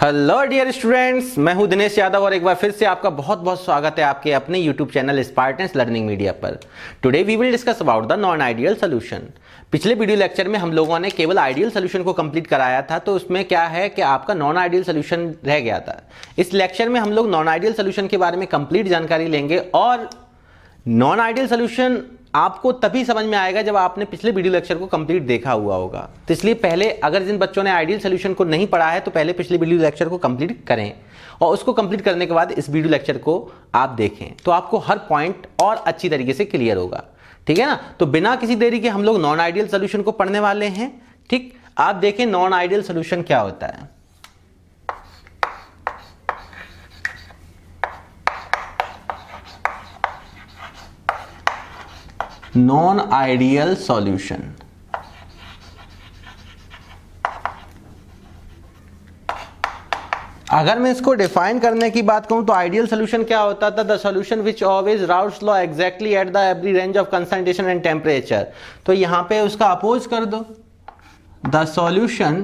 Hello dear students, मैं हूं दिनेश यादव और एक बार फिर से आपका बहुत बहुत स्वागत है आपके अपने YouTube channel Spartans learning media पर। Today we will discuss about the non ideal solution. पिछले वीडियो लेक्चर में हम लोगों ने केवल आइडियल सोल्यूशन को कंप्लीट कराया था, तो उसमें क्या है कि आपका नॉन आइडियल सोल्यूशन रह गया था। इस लेक्चर में हम लोग नॉन आइडियल सोल्यूशन के बारे में कंप्लीट जानकारी लेंगे और नॉन आइडियल सोल्यूशन आपको तभी समझ में आएगा जब आपने पिछले वीडियो लेक्चर को कंप्लीट देखा हुआ होगा। तो इसलिए पहले अगर जिन बच्चों ने आइडियल सोल्यूशन को नहीं पढ़ा है तो पहले पिछले वीडियो लेक्चर को कंप्लीट करें और उसको कंप्लीट करने के बाद इस वीडियो लेक्चर को आप देखें, तो आपको हर पॉइंट और अच्छी तरीके से क्लियर होगा। ठीक है ना। तो बिना किसी देरी के हम लोग नॉन आइडियल सोल्यूशन को पढ़ने वाले हैं। ठीक, आप देखें नॉन आइडियल सोल्यूशन क्या होता है। नॉन आइडियल सॉल्यूशन, अगर मैं इसको डिफाइन करने की बात कहूं तो आइडियल सॉल्यूशन क्या होता था? The solution which always routes law exactly at the every range of concentration and temperature. तो यहां पे उसका अपोज कर दो, the solution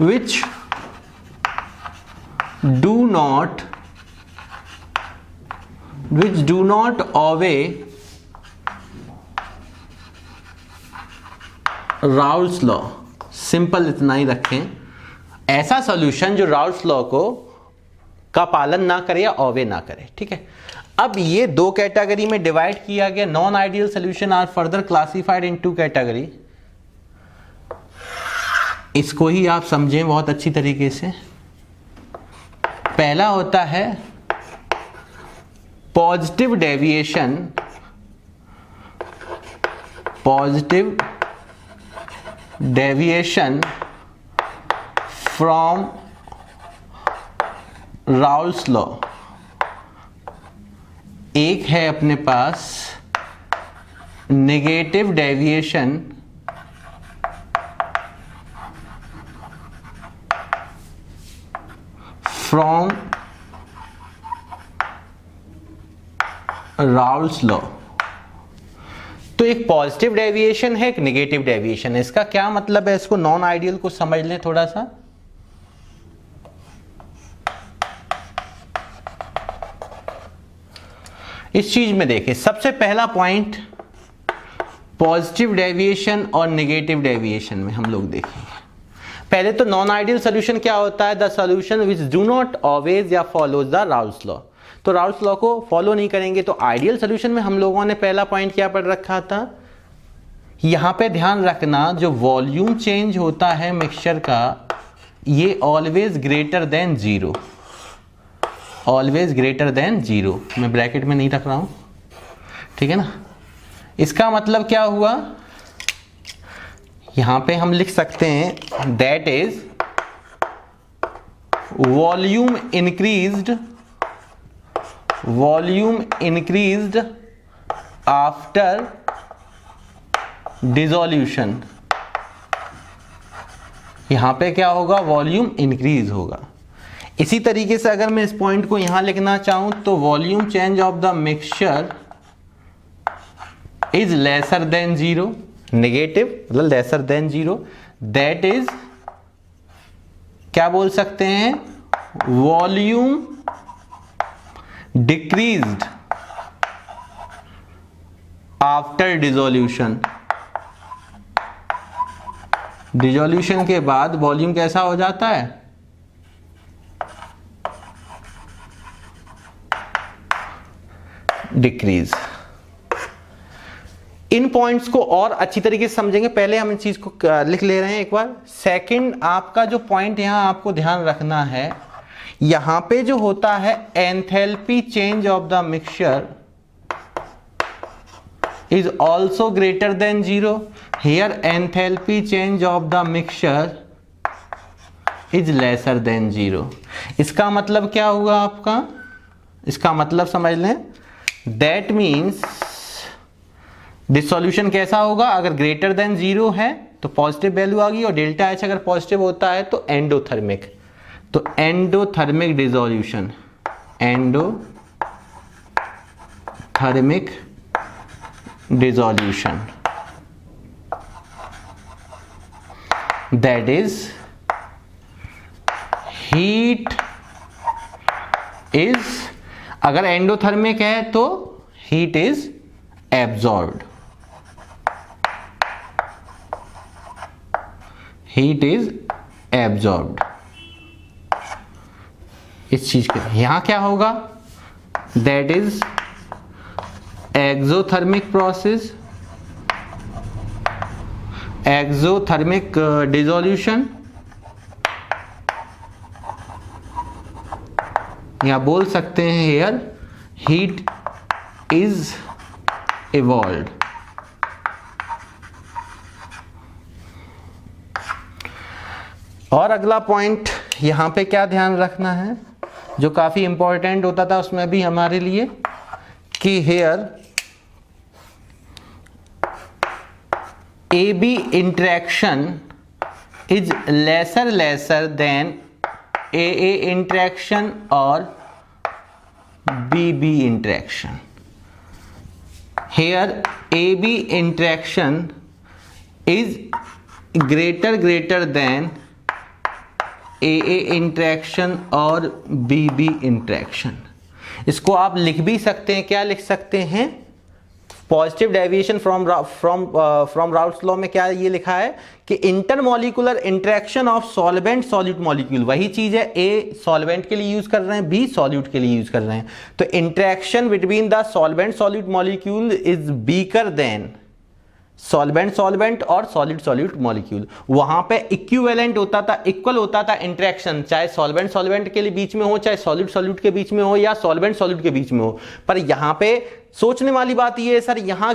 which do not obey Raoult's law. Simple इतना ही रखें, ऐसा सॉल्यूशन जो राउल्स लॉ का पालन ना करे या ओवे ना करे। ठीक है। अब ये दो कैटेगरी में डिवाइड किया गया। Non ideal solution are further classified into category. इसको ही आप समझें बहुत अच्छी तरीके से। पहला होता है positive deviation from Raoult's law. एक है अपने पास negative deviation from Raoult's law. तो एक पॉजिटिव डेविएशन है, एक नेगेटिव डेविएशन है। इसका क्या मतलब है? इसको नॉन आइडियल को समझ लें थोड़ा सा। इस चीज में देखें, सबसे पहला पॉइंट पॉजिटिव डेविएशन और नेगेटिव डेविएशन में हम लोग देखेंगे। पहले तो नॉन आइडियल सोल्यूशन क्या होता है? The solution which do not always या फॉलोज द राउल्स लॉ। तो राउल्स लॉ को फॉलो नहीं करेंगे। तो आइडियल सोल्यूशन में हम लोगों ने पहला पॉइंट क्या पढ़ रखा था? यहां पे ध्यान रखना, जो वॉल्यूम चेंज होता है मिक्सचर का, ये always greater than zero. Always greater than zero, मैं ब्रैकेट में नहीं रख रहा हूं, ठीक है ना। इसका मतलब क्या हुआ? यहां पे हम लिख सकते हैं that is volume increased after dissolution। यहां पे क्या होगा? वॉल्यूम इंक्रीज होगा। इसी तरीके से अगर मैं इस पॉइंट को यहां लिखना चाहूं तो volume change of the mixture is lesser than zero. Negative मतलब lesser than zero. That is क्या बोल सकते हैं? Volume decreased after dissolution. Dissolution के बाद वॉल्यूम कैसा हो जाता है? डिक्रीज। इन पॉइंट्स को और अच्छी तरीके से समझेंगे। पहले हम इन चीज को लिख ले रहे हैं एक बार। सेकंड, आपका जो पॉइंट यहां आपको ध्यान रखना है, यहां पे जो होता है enthalpy change of the mixture is also greater than zero. Here enthalpy change of the mixture is lesser than zero. इसका मतलब क्या हुआ आपका? इसका मतलब समझ लें, दैट मीन्स डिसोल्यूशन कैसा होगा? अगर ग्रेटर देन जीरो है तो पॉजिटिव वैल्यू आ गई, और डेल्टा एच अगर पॉजिटिव होता है तो एंडोथर्मिक। तो endothermic dissolution, endothermic dissolution, that is heat is, अगर एंडोथर्मिक है तो heat is absorbed, heat is absorbed. इस चीज के यहां क्या होगा, that is exothermic process, exothermic dissolution, या बोल सकते हैं हियर हीट इज इवॉल्व्ड। और अगला पॉइंट यहां पे क्या ध्यान रखना है, जो काफी इंपॉर्टेंट होता था उसमें भी हमारे लिए, कि here AB interaction is lesser than AA interaction or BB interaction. Here AB interaction is greater than AA interaction और BB interaction. इसको आप लिख भी सकते हैं, क्या लिख सकते हैं, positive deviation from routes law में क्या ये लिखा है कि intermolecular interaction of solvent solute molecule, वही चीज है, ए सॉल्वेंट के लिए यूज कर रहे हैं, बी सॉल्यूट के लिए यूज कर रहे हैं, तो interaction between the solvent solute molecule is weaker then solvent और सॉल्यूट मॉलिक्यूल। वहां पे इक्विवेलेंट होता था, इक्वल होता था इंटरेक्शन, चाहे सॉल्वेंट के लिए बीच में हो, चाहे सॉल्यूट के बीच में हो, या सॉल्वेंट के बीच में हो। पर यहां पे सोचने वाली बात ये है सर, यहां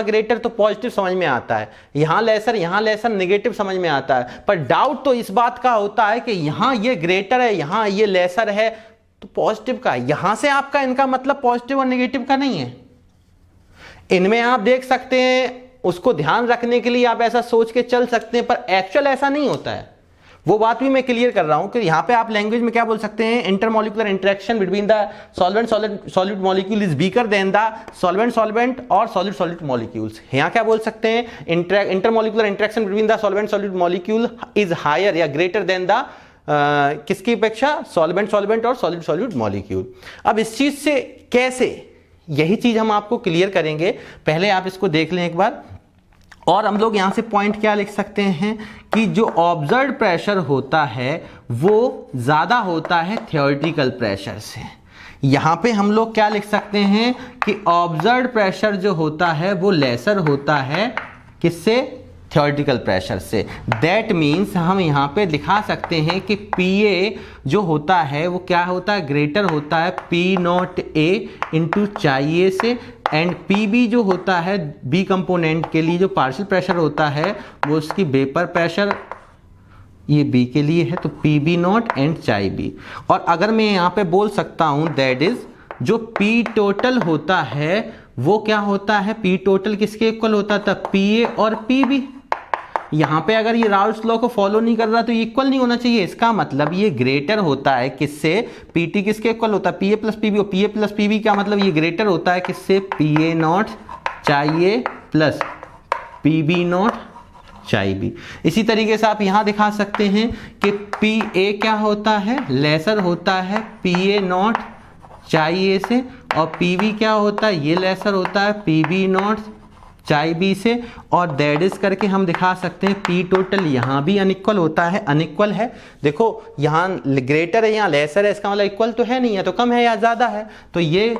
ग्रेटर तो पॉजिटिव समझ में आता है, यहां लेसर नेगेटिव समझ में आता है, पर डाउट तो इस बात का होता है कि यहां ये ग्रेटर है, यहां ये लेसर है, तो पॉजिटिव का, यहां से आपका इनका मतलब पॉजिटिव और नेगेटिव का नहीं है। इनमें आप देख सकते हैं, उसको ध्यान रखने के लिए आप ऐसा सोच के चल सकते हैं, पर एक्चुअल ऐसा नहीं होता है। वो बात भी मैं क्लियर कर रहा हूं कि यहां पे आप लैंग्वेज में क्या बोल सकते हैं, intermolecular interaction between the solvent molecule is weaker than the solvent और सॉल्यूट मॉलिक्यूल्स। यहां क्या बोल सकते हैं, intermolecular interaction between the solvent molecule is higher या ग्रेटर देन द किसकी अपेक्षा, सॉल्वेंट और सॉल्यूट मॉलिक्यूल। अब इस चीज से कैसे, यही चीज हम आपको क्लियर करेंगे, पहले आप इसको देख लें एक बार। और हम लोग यहां से पॉइंट क्या लिख सकते हैं कि जो ऑब्जर्व्ड प्रेशर होता है वो ज्यादा होता है थ्योरेटिकल प्रेशर से। यहां पे हम लोग क्या लिख सकते हैं कि ऑब्जर्व्ड प्रेशर जो होता है वो लेसर होता है किससे, थ्योरेटिकल प्रेशर से। दैट मीन्स हम यहाँ पे दिखा सकते हैं कि PA जो होता है वो क्या होता है, ग्रेटर होता है P0A इंटू चाहिए से, एंड PB जो होता है B कंपोनेंट के लिए जो पार्शियल प्रेशर होता है वो उसकी वेपर प्रेशर, ये B के लिए है, तो PB0 एंड चाई B। और अगर मैं यहाँ पे बोल सकता हूँ दैट इज जो P टोटल होता है वो क्या होता है, P टोटल किसके इक्वल होता था, PA और PB। यहां पे अगर ये राउल्स लॉ को फॉलो नहीं कर रहा तो ये इक्वल नहीं होना चाहिए, इसका मतलब ये ग्रेटर होता है किससे, PT किसके इक्वल होता है, PA प्लस PB, और PA प्लस PB का मतलब ये ग्रेटर होता है किससे, PA0 चाहिए प्लस PB0 चाहिए भी। इसी तरीके से आप यहां दिखा सकते हैं कि PA क्या होता है, लेसर होता है PA0 चाहिए से, और PB क्या होता है, ये लेसर होता है PB0 चाई B से, और दैट इज करके हम दिखा सकते हैं P टोटल यहां भी अनइक्वल होता है, अनइक्वल है। देखो यहां ग्रेटर है, यहां लेसर है, इसका मतलब इक्वल तो है नहीं, है तो कम है या ज्यादा है, तो ये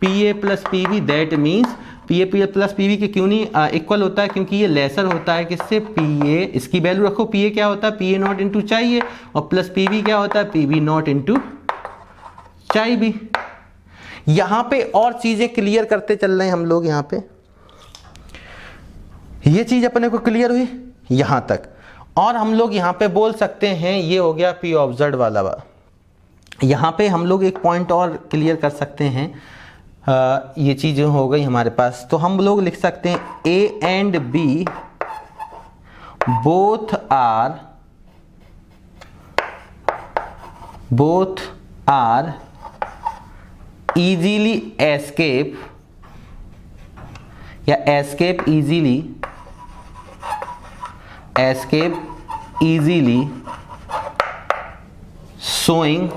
PA plus PB, that means PA plus PB के क्यों नहीं इक्वल होता है, क्योंकि ये लेसर होता है किससे, PA, इसकी वैल्यू रखो, PA क्या होता है PA0 इंटू चाहिए, और प्लस PB क्या होता है PB0 इंटू चाई B। यहां पे और चीजें क्लियर करते चल रहे हैं हम लोग, यहां पे ये चीज अपने को क्लियर हुई यहां तक। और हम लोग यहां पे बोल सकते हैं, ये हो गया P ऑब्जर्व्ड वाला। यहां पे हम लोग एक पॉइंट और क्लियर कर सकते हैं, ये चीजें हो गई हमारे पास, तो हम लोग लिख सकते हैं A and B both are easily escape या escape easily showing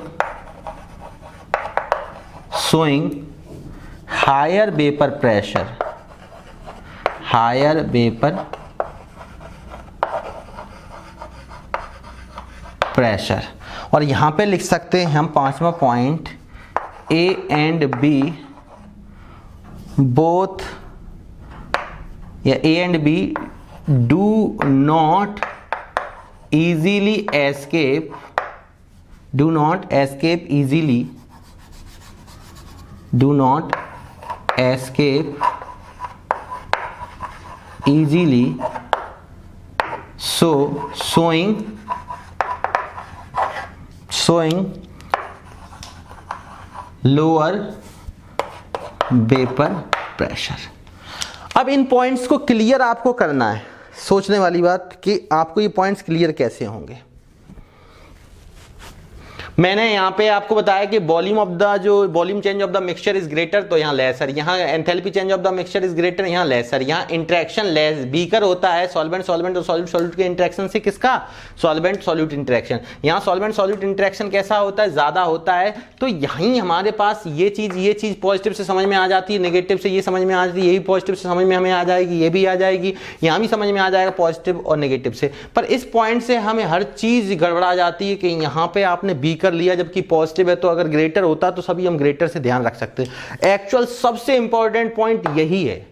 higher vapor pressure। और यहां पे लिख सकते हैं हम पांचवा point, A and B both या A and B do not easily escape easily, so showing lower vapor pressure। अब इन पॉइंट्स को क्लियर आपको करना है। सोचने वाली बात कि आपको ये पॉइंट्स क्लियर कैसे होंगे। मैंने यहाँ पे आपको बताया कि volume change of the mixture is greater, तो यहाँ लेसर, यहाँ enthalpy change of the mixture is greater, यहाँ लेसर, यहाँ इंटरेक्शन लेस, बीकर होता है सॉल्वेंट और सॉल्यूट के इंटरेक्शन से, किसका, सॉल्वेंट सॉल्यूट इंटरेक्शन। यहाँ सॉल्वेंट सॉल्यूट इंटरेक्शन कैसा होता है, ज्यादा होता है। तो यहीं हमारे पास ये चीज पॉजिटिव से समझ में आ जाती है, नेगेटिव से ये समझ में आ जाती है, यही पॉजिटिव से समझ में हमें आ जाएगी, ये भी आ जाएगी, यहाँ भी समझ में आ जाएगा पॉजिटिव और नेगेटिव से। पर इस पॉइंट से हमें हर चीज गड़बड़ा जाती है कि यहाँ पे आपने बीकर लिया जबकि पॉजिटिव है, तो अगर ग्रेटर होता तो सभी हम ग्रेटर से ध्यान रख सकते हैं। एक्चुअल सबसे इंपॉर्टेंट पॉइंट यही है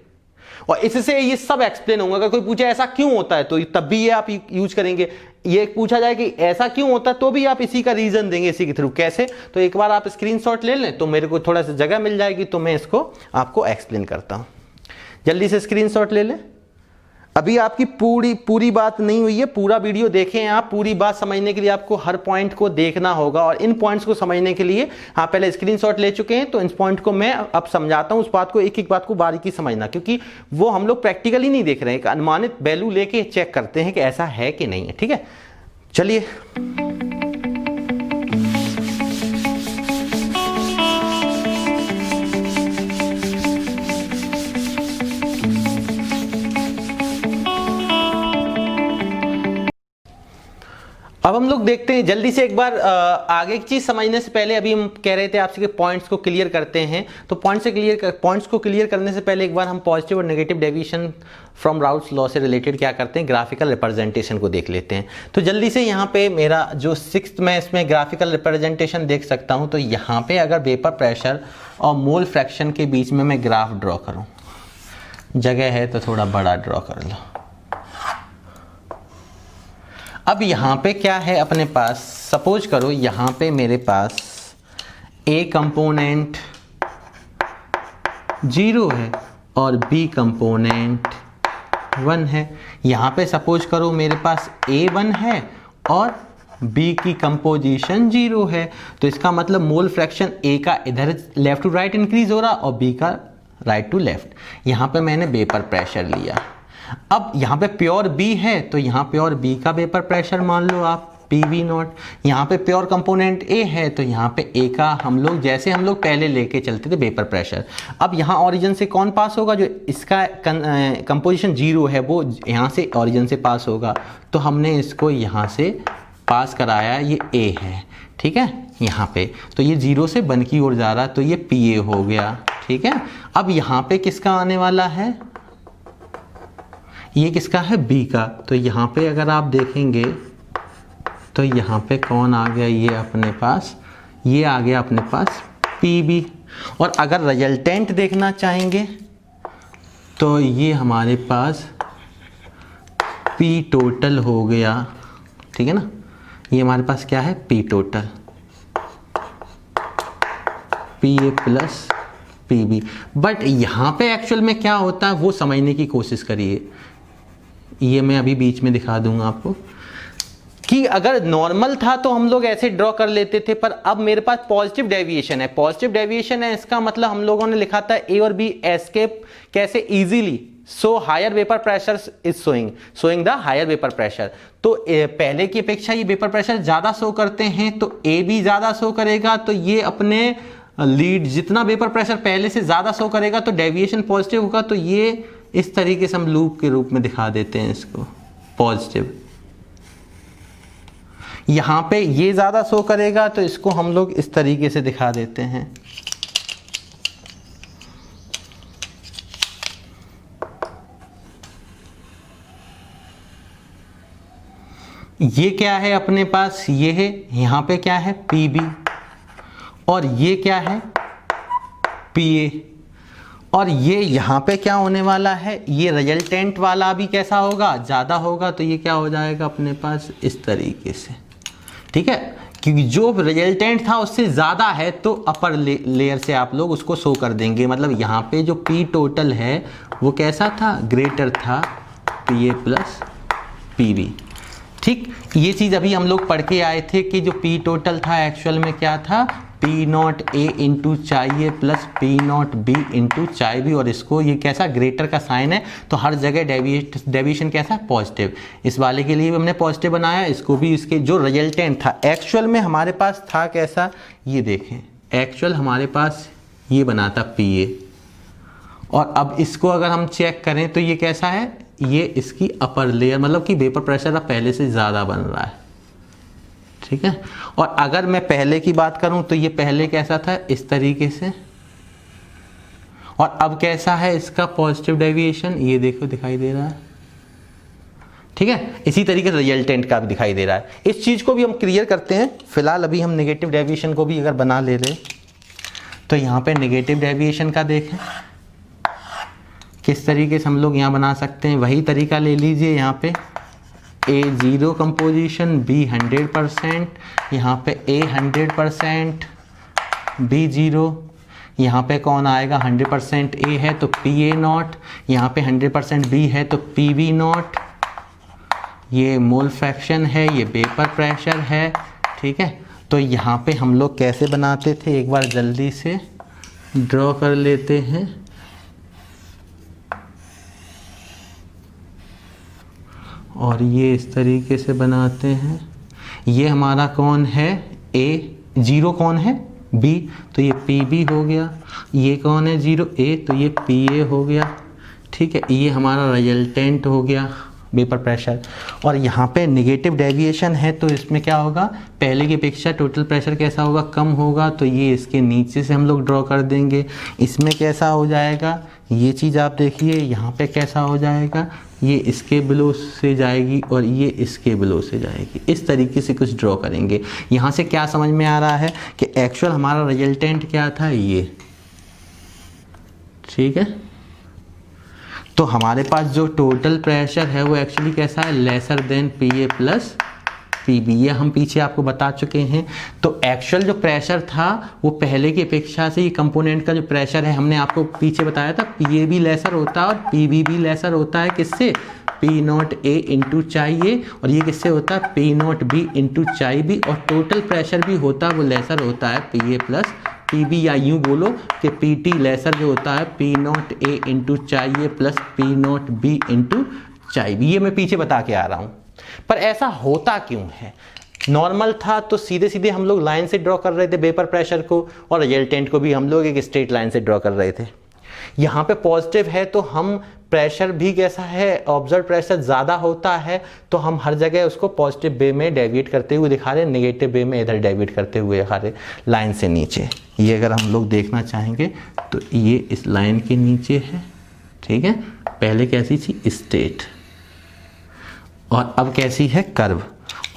और इससे ये सब एक्सप्लेन होगा। अगर कोई पूछे ऐसा क्यों होता है तो तब भी ये आप यूज करेंगे। ये पूछा जाए कि ऐसा क्यों होता है तो भी आप इसी का रीजन देंगे, इसी के थ्रू। कैसे, तो एक बार आप स्क्रीनशॉट ले लें तो मेरे को थोड़ा सा जगह मिल जाएगी, तो मैं इसको आपको एक्सप्लेन करता हूं। जल्दी से स्क्रीनशॉट ले लें। अभी आपकी पूरी बात नहीं हुई है, पूरा वीडियो देखें आप। पूरी बात समझने के लिए आपको हर पॉइंट को देखना होगा और इन पॉइंट्स को समझने के लिए आप पहले स्क्रीनशॉट ले चुके हैं, तो इस पॉइंट को मैं अब समझाता हूं। उस बात को एक बात को बारीकी समझना, क्योंकि वो हम लोग प्रैक्टिकली नहीं देख रहे हैं, एक अनुमानित वैल्यू लेके चेक करते हैं कि ऐसा है कि नहीं है। ठीक है, चलिए। अब हम लोग देखते हैं जल्दी से एक बार आगे की चीज समझने से पहले, अभी हम कह रहे थे आपसे कि पॉइंट्स को क्लियर करते हैं, तो पॉइंट्स को क्लियर करने से पहले एक बार हम पॉजिटिव और negative deviation from Raoult's law से रिलेटेड क्या करते हैं, ग्राफिकल रिप्रेजेंटेशन को देख लेते हैं। तो जल्दी से यहाँ पे मेरा जो 6th में इसमें ग्राफिकल रिप्रेजेंटेशन देख सकता हूँ। तो यहाँ पे अगर वेपर प्रेशर और मोल फ्रैक्शन के बीच में मैं ग्राफ ड्रॉ करूँ, जगह है तो थोड़ा बड़ा ड्रॉ कर लो। अब यहाँ पे क्या है अपने पास, सपोज करो यहाँ पे मेरे पास A कंपोनेंट 0 है और B कंपोनेंट 1 है। यहाँ पे सपोज करो मेरे पास A1 है और B की कंपोजिशन 0 है। तो इसका मतलब मोल फ्रैक्शन A का इधर लेफ्ट टू राइट इंक्रीज हो रहा और B का राइट टू लेफ्ट। यहाँ पे मैंने वेपर प्रेशर लिया। अब यहाँ पे प्योर B है तो यहाँ प्योर B का वेपर प्रेशर मान लो आप PV0। यहाँ पे प्योर कंपोनेंट A है तो यहाँ पे A का हम लोग जैसे हम लोग पहले लेके चलते थे वेपर प्रेशर। अब यहाँ ओरिजिन से कौन पास होगा, जो इसका कंपोजिशन 0 है वो यहाँ से ओरिजिन से पास होगा। तो हमने इसको यहाँ से पास कराया, ये A है, ठीक है यहाँ पे। तो ये 0 से 1 की ओर जा रहा है तो ये PA हो गया, ठीक है। अब यहाँ पे किसका आने वाला है, ये किसका है, B का। तो यहाँ पे अगर आप देखेंगे तो यहाँ पे कौन आ गया, ये अपने पास, ये आ गया अपने पास PB। और अगर रिजल्टेंट देखना चाहेंगे तो ये हमारे पास P टोटल हो गया, ठीक है ना। ये हमारे पास क्या है, P total, PA plus PB। But यहाँ पे एक्चुअल में क्या होता है वो समझने की कोशिश करिए। ये मैं अभी बीच में दिखा दूंगा आपको कि अगर नॉर्मल था तो हम लोग ऐसे ड्रॉ कर लेते थे, पर अब मेरे पास पॉजिटिव डेविएशन है। पॉजिटिव डेविएशन है, इसका मतलब हम लोगों ने लिखा था A और B एस्केप कैसे, easily. So higher vapour pressure is showing the higher vapour pressure. तो पहले की अपेक्षा ये वेपर प्रेशर ज्यादा शो करते हैं तो A भी ज्यादा शो करेगा। तो ये अपने लीड जितना वेपर प्रेशर पहले से ज्यादा शो करेगा तो डेविएशन पॉजिटिव होगा। तो ये इस तरीके से हम लूप के रूप में दिखा देते हैं इसको, पॉजिटिव। यहाँ पे ये ज़्यादा शो करेगा, तो इसको हम लोग इस तरीके से दिखा देते हैं। ये क्या है अपने पास, ये है, यहाँ पे क्या है PB, और ये क्या है PA, और ये यहाँ पे क्या होने वाला है, ये रिजल्टेंट वाला भी कैसा होगा, ज़्यादा होगा, तो ये क्या हो जाएगा अपने पास इस तरीके से, ठीक है। क्योंकि जो रिजल्टेंट था उससे ज़्यादा है तो अपर लेयर से आप लोग उसको शो कर देंगे। मतलब यहाँ पे जो P टोटल है वो कैसा था, ग्रेटर था PA प्लस PB, ठीक। ये चीज़ अभी हम लोग पढ़ के आए थे कि जो P टोटल था एक्चुअल में क्या था, P नॉट A इंटू चाई A plus P not B into चाई B, और इसको ये कैसा ग्रेटर का साइन है तो हर जगह डेविएशन कैसा है, पॉजिटिव। इस वाले के लिए भी हमने पॉजिटिव बनाया, इसको भी इसके जो रिजल्टेंट था एक्चुअल में हमारे पास था कैसा, ये देखें एक्चुअल हमारे पास ये बना था PA, और अब इसको अगर हम चेक करें तो ये कैसा है, ये इसकी अपर लेयर, मतलब कि वेपर प्रेशर अब पहले से ज़्यादा बन रहा है, ठीक है। और अगर मैं पहले की बात करूं तो ये पहले कैसा था, इस तरीके से, और अब कैसा है इसका पॉजिटिव डेविएशन, ये देखो दिखाई दे रहा है, ठीक है। इसी तरीके से रिजल्टेंट का भी दिखाई दे रहा है। इस चीज़ को भी हम क्लियर करते हैं। फिलहाल अभी हम नेगेटिव डेविएशन को भी अगर बना ले रहे तो यहाँ पे नेगेटिव डेविएशन का देखें किस तरीके से हम लोग यहाँ बना सकते हैं। वही तरीका ले लीजिए, यहाँ पे A 0 कंपोजिशन, B 100%, यहाँ पे A 100%, B 0, यहाँ पे कौन आएगा 100% A है तो PA नॉट, यहाँ पे 100% B है तो PB नॉट, ये मोल फ्रैक्शन है, ये वेपर प्रेशर है, ठीक है। तो यहाँ पे हम लोग कैसे बनाते थे, एक बार जल्दी से ड्रॉ कर लेते हैं। और ये इस तरीके से बनाते हैं। ये हमारा कौन है, A 0 कौन है, B, तो ये PB हो गया। ये कौन है 0 A, तो ये PA हो गया, ठीक है। ये हमारा रिजल्टेंट हो गया वेपर प्रेशर। और यहाँ पे नेगेटिव डेविएशन है तो इसमें क्या होगा, पहले की अपेक्षा टोटल प्रेशर कैसा होगा, कम होगा, तो ये इसके नीचे से हम लोग ड्रॉ कर देंगे। इसमें कैसा हो जाएगा, ये चीज़ आप देखिए, यहाँ पे कैसा हो जाएगा, ये इसके बिलो से जाएगी और ये इसके बिलो से जाएगी। इस तरीके से कुछ ड्रॉ करेंगे। यहाँ से क्या समझ में आ रहा है कि एक्चुअल हमारा रिजल्टेंट क्या था, ये, ठीक है। तो हमारे पास जो टोटल प्रेशर है वो एक्चुअली कैसा है, lesser than PA plus PB, ये हम पीछे आपको बता चुके हैं। तो एक्चुअल जो प्रेशर था वो पहले की अपेक्षा से, ये कंपोनेंट का जो प्रेशर है हमने आपको पीछे बताया था, PA भी लेसर होता है और PB भी लेसर होता है, किससे, P नॉट A इंटू चाई A, और ये किससे होता है, P नॉट B इंटू चाई B, और टोटल प्रेशर भी होता है वो लेसर होता है PA प्लस PB, या यूँ बोलो कि PT लेसर जो होता है P नॉट A इंटू चाई A plus P not B into चाई B। ये मैं पीछे बता के आ रहा हूँ। पर ऐसा होता क्यों है, नॉर्मल था तो सीधे सीधे हम लोग लाइन से ड्रॉ कर रहे थे वेपर प्रेशर को, और रिजल्टेंट को भी हम लोग एक स्ट्रेट लाइन से ड्रॉ कर रहे थे। यहाँ पे पॉजिटिव है तो हम प्रेशर भी कैसा है, ऑब्जर्व प्रेशर ज़्यादा होता है तो हम हर जगह उसको पॉजिटिव वे में डेविएट करते हुए दिखा रहे हैं, नेगेटिव वे में इधर डेविएट करते हुए दिखा रहे लाइन से नीचे। ये अगर हम लोग देखना चाहेंगे तो ये इस लाइन के नीचे है, ठीक है। पहले कैसी थी, स्ट्रेट, और अब कैसी है, कर्व।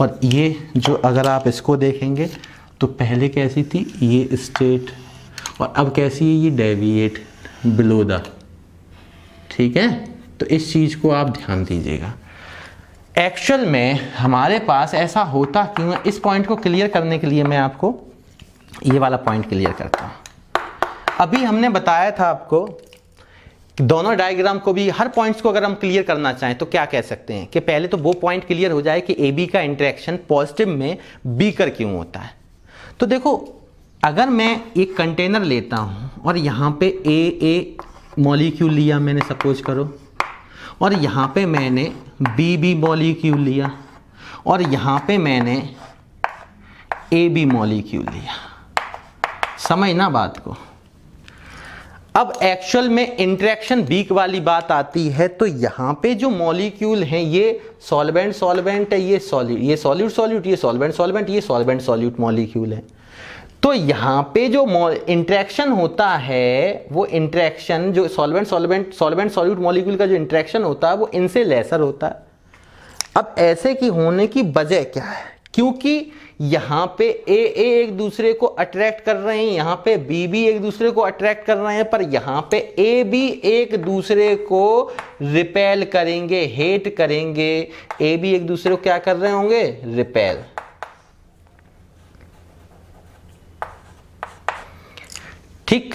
और ये जो अगर आप इसको देखेंगे तो पहले कैसी थी, ये स्ट्रेट, और अब कैसी है, ये डेविएट बिलो द, ठीक है। तो इस चीज़ को आप ध्यान दीजिएगा। एक्चुअल में हमारे पास ऐसा होता क्यों है, इस पॉइंट को क्लियर करने के लिए मैं आपको ये वाला पॉइंट क्लियर करता हूँ। अभी हमने बताया था आपको दोनों डायग्राम को भी, हर पॉइंट्स को अगर हम क्लियर करना चाहें तो क्या कह सकते हैं कि पहले तो वो पॉइंट क्लियर हो जाए कि AB का इंटरेक्शन पॉजिटिव में बीकर क्यों होता है। तो देखो, अगर मैं एक कंटेनर लेता हूं और यहाँ पे AA मॉलिक्यूल लिया मैंने, सपोज करो, और यहाँ पे मैंने BB मॉलिक्यूल लिया, और यहाँ पे मैंने AB मॉलिक्यूल लिया, समझना बात को। अब एक्चुअल में इंटरेक्शन वीक वाली बात आती है, तो यहाँ पे जो मॉलिक्यूल हैं ये सॉल्वेंट सॉल्वेंट है, ये सॉल्यूट सॉल्यूट, ये सॉल्वेंट सॉल्वेंट, ये सॉल्वेंट सॉल्यूट मॉलिक्यूल है। तो यहाँ पे जो इंटरेक्शन होता है वो इंटरेक्शन जो सॉल्वेंट सॉल्यूट मॉलिक्यूल का जो इंटरेक्शन होता है वो इनसे लेसर होता है। अब ऐसे की होने की वजह क्या है? क्योंकि यहाँ पे ए एक दूसरे को अट्रैक्ट कर रहे हैं, यहाँ पे बी एक दूसरे को अट्रैक्ट कर रहे हैं, पर यहाँ पे ए बी एक दूसरे को रिपेल करेंगे, हेट करेंगे। ए बी एक दूसरे को क्या कर रहे होंगे? रिपेल। ठीक,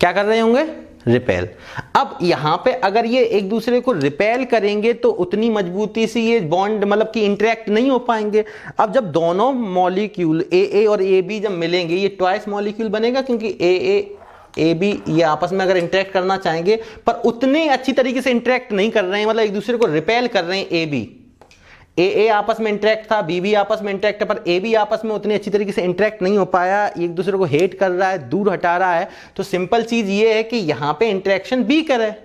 क्या कर रहे होंगे? रिपेल। अब यहां पे अगर ये एक दूसरे को रिपेल करेंगे तो उतनी मजबूती से ये बॉन्ड मतलब कि इंटरेक्ट नहीं हो पाएंगे। अब जब दोनों मॉलिक्यूल ए और ए बी जब मिलेंगे ये ट्वाइस मॉलिक्यूल बनेगा, क्योंकि ए बी ये आपस में अगर इंटरेक्ट करना चाहेंगे पर उतने अच्छी तरीके से इंटरेक्ट नहीं कर रहे हैं, मतलब एक दूसरे को रिपेल कर रहे हैं। ए बी ए आपस में इंटरेक्ट था, बी आपस में इंटरेक्ट है, पर ए बी आपस में उतनी अच्छी तरीके से इंटरेक्ट नहीं हो पाया, एक दूसरे को हेट कर रहा है, दूर हटा रहा है। तो सिंपल चीज ये है कि यहां पे इंटरेक्शन वीक है,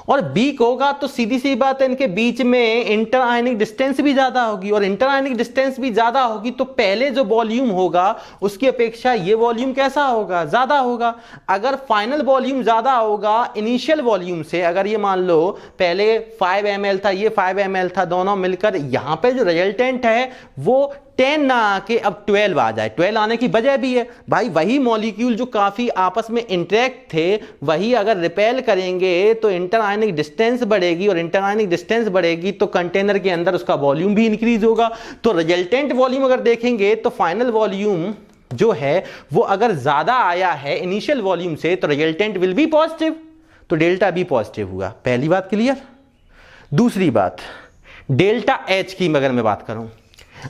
और वीक होगा तो सीधी सी बात है इनके बीच में इंटर आयनिक डिस्टेंस भी ज्यादा होगी, और इंटर आयनिक डिस्टेंस भी ज्यादा होगी तो पहले जो वॉल्यूम होगा उसकी अपेक्षा ये वॉल्यूम कैसा होगा? ज्यादा होगा। अगर फाइनल वॉल्यूम ज्यादा होगा इनिशियल वॉल्यूम से, अगर ये मान लो पहले 5 ml था, ये 5 ml था, दोनों मिलकर यहां पे जो रिजल्टेंट है वो 10 ना आके अब 12 आ जाए। 12 आने की वजह भी है भाई, वही मॉलिक्यूल जो काफी आपस में इंटरेक्ट थे वही अगर रिपेल करेंगे तो इंटर आयनिक डिस्टेंस बढ़ेगी, और इंटर आयनिक डिस्टेंस बढ़ेगी तो कंटेनर के अंदर उसका वॉल्यूम भी इंक्रीज होगा। तो रिजल्टेंट वॉल्यूम अगर देखेंगे तो फाइनल वॉल्यूम जो है वो अगर ज्यादा आया है इनिशियल वॉल्यूम से तो रिजल्टेंट विल बी पॉजिटिव, तो डेल्टा बी पॉजिटिव हुआ। पहली बात क्लियर। दूसरी बात, डेल्टा एच की अगर मैं बात करूं,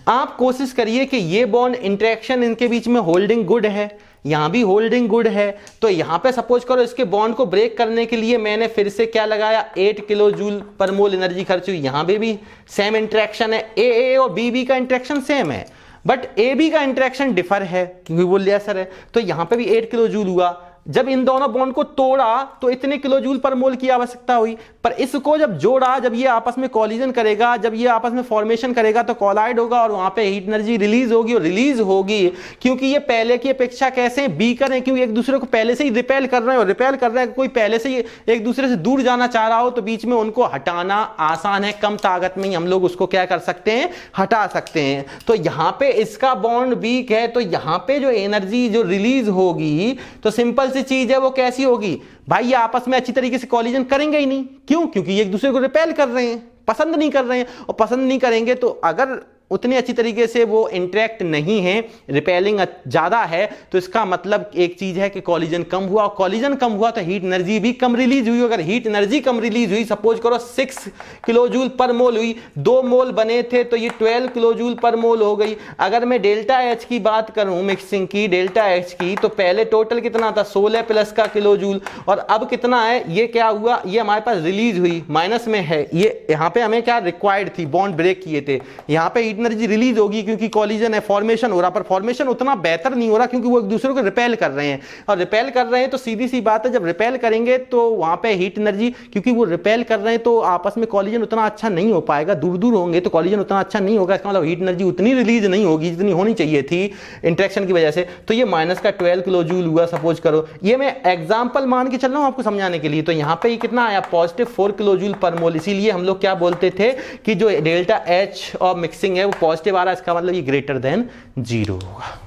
आप कोशिश करिए कि ये बॉन्ड इंटरेक्शन इनके बीच में होल्डिंग गुड है, यहां भी होल्डिंग गुड है, तो यहां पे सपोज करो इसके बॉन्ड को ब्रेक करने के लिए मैंने फिर से क्या लगाया? 8 किलो जूल पर मोल एनर्जी खर्च हुई। यहां भी सेम इंटरेक्शन है, ए और बी का इंटरेक्शन सेम है, बट ए बी का इंटरेक्शन डिफर है क्योंकि वो लेसर है, तो यहां पे भी 8 किलो जूल हुआ। जब इन दोनों बॉन्ड को तोड़ा तो इतने किलो जूल पर मोल की आवश्यकता हुई, पर इसको जब जोड़ा, जब ये आपस में कॉलिजन करेगा, जब ये आपस में फॉर्मेशन करेगा तो कोलाइड होगा और वहां पे हीट एनर्जी रिलीज होगी, और रिलीज होगी क्योंकि ये पहले की अपेक्षा कैसे वीकर है, क्योंकि एक दूसरे को पहले से ही रिपेल कर रहे हैं, और रिपेल कर रहे हैं। कोई पहले से ही एक दूसरे से दूर जाना चाह रहा हो तो बीच में उनको हटाना आसान है, कम ताकत में ही हम लोग उसको क्या कर सकते हैं? हटा सकते हैं। तो यहां पे इसका बॉन्ड वीक है, तो यहां पे जो एनर्जी जो रिलीज होगी तो सिंपल सी चीज है वो कैसी होगी भाई? ये आपस में अच्छी तरीके से कॉलिजन करेंगे ही नहीं। क्यों? क्योंकि ये एक दूसरे को रिपेल कर रहे हैं, पसंद नहीं कर रहे हैं, और पसंद नहीं करेंगे तो अगर उतनी अच्छी तरीके से वो इंटरेक्ट नहीं है, रिपेलिंग ज्यादा है, तो इसका मतलब एक चीज है कि कॉलिजन कम हुआ, और कॉलिजन कम हुआ तो हीट एनर्जी भी कम रिलीज हुई। अगर हीट एनर्जी कम रिलीज हुई, सपोज करो 6 किलो जूल पर मोल हुई, 2 मोल बने थे तो ये 12 किलो जूल पर मोल हो गई। अगर मैं डेल्टा एच की बात करूं, मिक्सिंग की डेल्टा एच की, तो पहले टोटल कितना था? 16 प्लस का किलो जूल, और अब कितना है? ये क्या हुआ? ये हमारे पास रिलीज हुई, माइनस में है। ये यहाँ पे हमें क्या रिक्वायर्ड थी? बॉन्ड ब्रेक किए थे, यहाँ पे हीट एनर्जी रिलीज होगी क्योंकि कॉलिजन है, फॉर्मेशन हो रहा, पर फॉर्मेशन उतना बेहतर नहीं हो रहा क्योंकि वो एक दूसरे को रिपेल कर रहे हैं, और रिपेल कर रहे हैं तो सीधी सी बात है जब रिपेल करेंगे तो वहां पे हीट एनर्जी, क्योंकि वो रिपेल कर रहे हैं तो आपस में कॉलिजन उतना अच्छा नहीं हो पाएगा, दूर दूर होंगे तो कॉलिजन उतना अच्छा नहीं होगा, इसका मतलब हीट एनर्जी उतनी रिलीज नहीं होगी जितनी होनी चाहिए थी इंटरेक्शन की वजह से। तो ये माइनस का 12 किलो जूल हुआ, सपोज करो। ये मैं एग्जांपल मान के चल रहा हूं आपको समझाने के लिए। तो यहाँ पे कितना आया? पॉजिटिव 4 किलो जूल पर मोल। इसीलिए हम लोग क्या बोलते थे कि जो डेल्टा एच और मिक्सिंग है वो पॉजिटिव आ रहा है, इसका मतलब ये ग्रेटर देन 0 होगा।